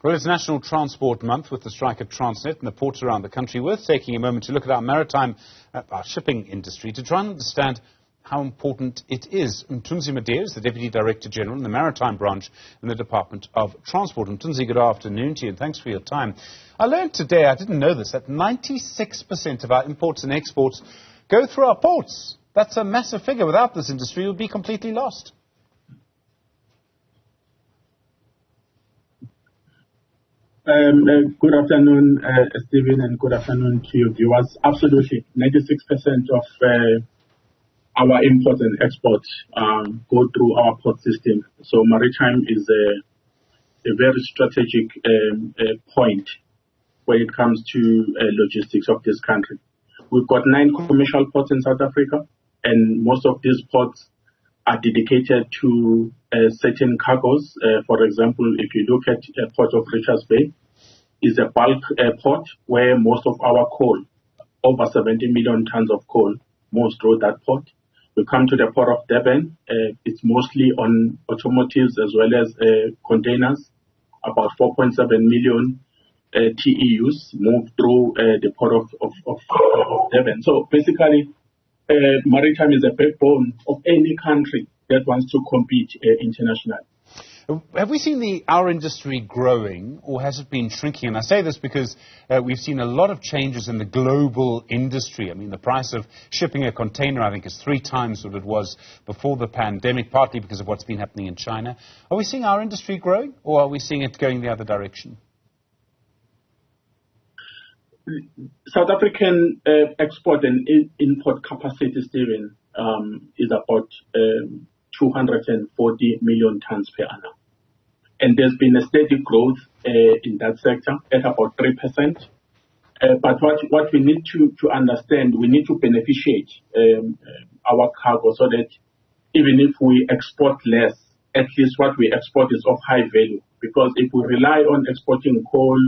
Well, it's National Transport Month with the strike at Transnet and the ports around the country. Worth taking a moment to look at our maritime, our shipping industry to try and understand how important it is. Mthunzi Madiya is the Deputy Director General in the Maritime Branch in the Department of Transport. Mthunzi, good afternoon to you and thanks for your time. I learned today, I didn't know this, that 96% of our imports and exports go through our ports. That's a massive figure. Without this industry, it would be completely lost. Good afternoon, Stephen, and good afternoon to your viewers. Absolutely, 96% of our imports and exports go through our port system. So maritime is a very strategic point when it comes to logistics of this country. We've got 9 commercial ports in South Africa, and most of these ports are dedicated to certain cargoes. For example, if you look at the port of Richards Bay, is a bulk port where most of our coal, over 70 million tons of coal, moves through that port. We come to the port of Durban. It's mostly on automotives as well as containers. About 4.7 million TEUs move through the port of Durban. So basically, maritime is a backbone of any country that wants to compete internationally. Have we seen our industry growing, or has it been shrinking? And I say this because we've seen a lot of changes in the global industry. I mean, the price of shipping a container, I think, is 3 times what it was before the pandemic, partly because of what's been happening in China. Are we seeing our industry growing, or are we seeing it going the other direction? South African export and import capacity, Stephen, is about 240 million tons per annum. And there's been a steady growth in that sector at about 3%. But what we need to understand, we need to beneficiate our cargo so that even if we export less, at least what we export is of high value. Because if we rely on exporting coal,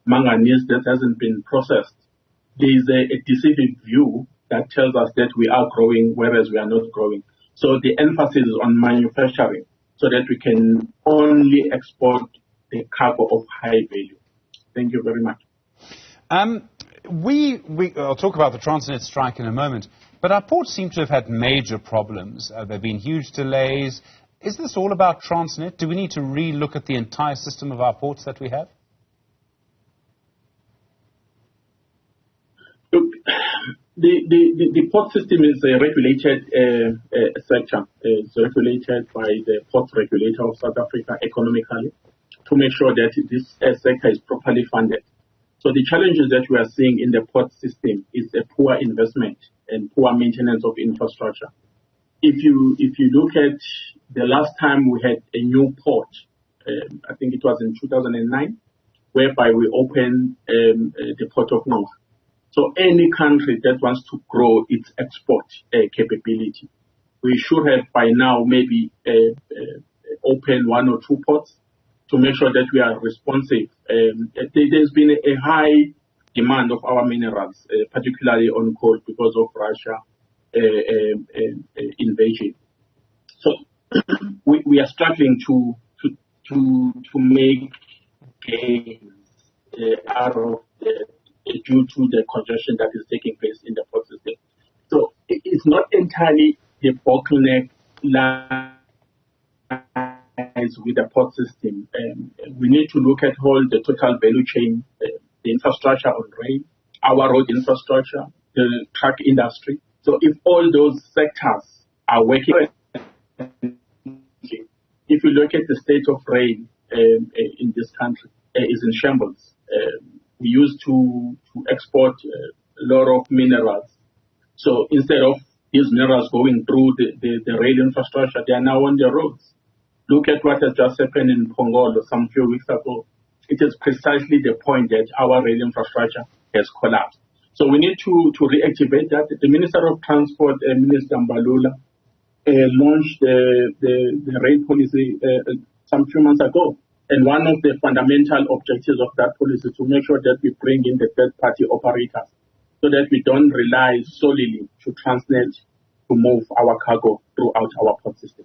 manganese that hasn't been processed, there is a deceiving view that tells us that we are growing, whereas we are not growing. So the emphasis is on manufacturing so that we can only export the cargo of high value. Thank you very much. I'll talk about the Transnet strike in a moment, but our ports seem to have had major problems. There have been huge delays. Is this all about Transnet? Do we need to re-look at the entire system of our ports that we have? Look, the port system is a regulated sector. It's regulated by the port regulator of South Africa economically to make sure that this sector is properly funded. So the challenges that we are seeing in the port system is a poor investment and poor maintenance of infrastructure. If you look at the last time we had a new port, I think it was in 2009, whereby we opened the port of North. So any country that wants to grow its export capability, we should have by now maybe open 1 or 2 ports to make sure that we are responsive. There's been a high demand of our minerals, particularly on coal because of Russia invasion. So we are struggling to make gains out of due to the congestion that is taking place in the port system. So it's not entirely the bottleneck lies with the port system. We need to look at all the total value chain, the infrastructure on rail, our road infrastructure, the truck industry. So if all those sectors are working, if you look at the state of rail in this country, is in shambles. We used to export a lot of minerals. So instead of these minerals going through the rail infrastructure, they are now on the roads. Look at what has just happened in Pongola some few weeks ago. It is precisely the point that our rail infrastructure has collapsed. So we need to reactivate that. The Minister of Transport, Minister Mbalula, launched the rail policy some few months ago. And one of the fundamental objectives of that policy is to make sure that we bring in the third-party operators so that we don't rely solely to Transnet to move our cargo throughout our port system.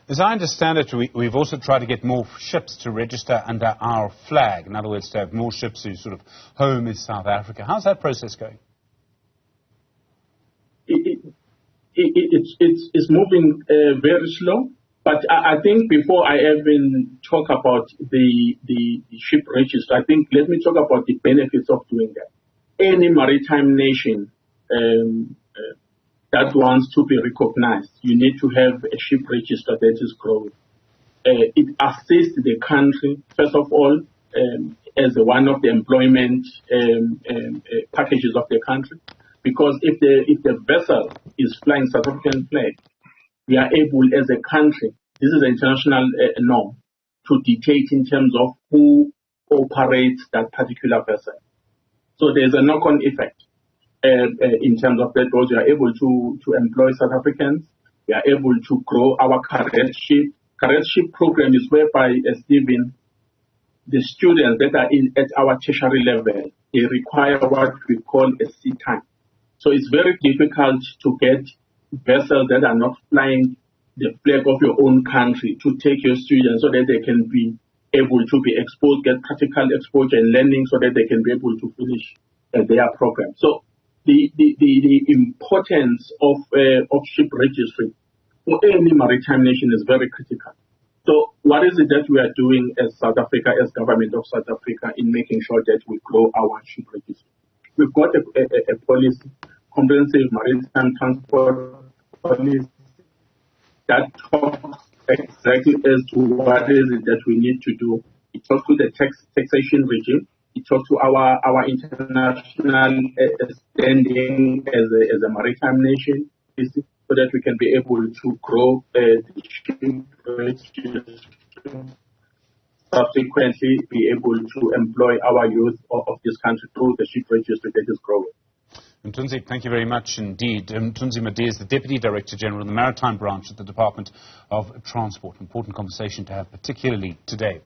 As I understand it, we've also tried to get more ships to register under our flag. In other words, to have more ships whose sort of home is South Africa. How's that process going? It's moving very slow. But I think before I even talk about the ship register, I think let me talk about the benefits of doing that. Any maritime nation that wants to be recognized, you need to have a ship register that is growing. It assists the country, first of all, as one of the employment packages of the country, because if the vessel is flying South African flag, we are able as a country, this is an international norm, to dictate in terms of who operates that particular vessel. So there's a knock-on effect in terms of that, because we are able to employ South Africans, we are able to grow our careership. Careership program is whereby, Stephen, the students that are at our tertiary level, they require what we call a seat time. So it's very difficult to get vessels that are not flying the flag of your own country to take your students so that they can be able to be exposed, get practical exposure and learning so that they can be able to finish their program. So the importance of ship registry for any maritime nation is very critical. So what is it that we are doing as South Africa, as government of South Africa, in making sure that we grow our ship registry? We've got a policy, comprehensive maritime transport policy, that talks exactly as to what is it that we need to do. It talks to the taxation regime. It talks to our international standing as a maritime nation, so that we can be able to grow the ship registry, subsequently be able to employ our youth of this country through the ship registry that is growing. Mthunzi, thank you very much indeed. Mthunzi Madiya is the Deputy Director General of the Maritime Branch at the Department of Transport. Important conversation to have, particularly today.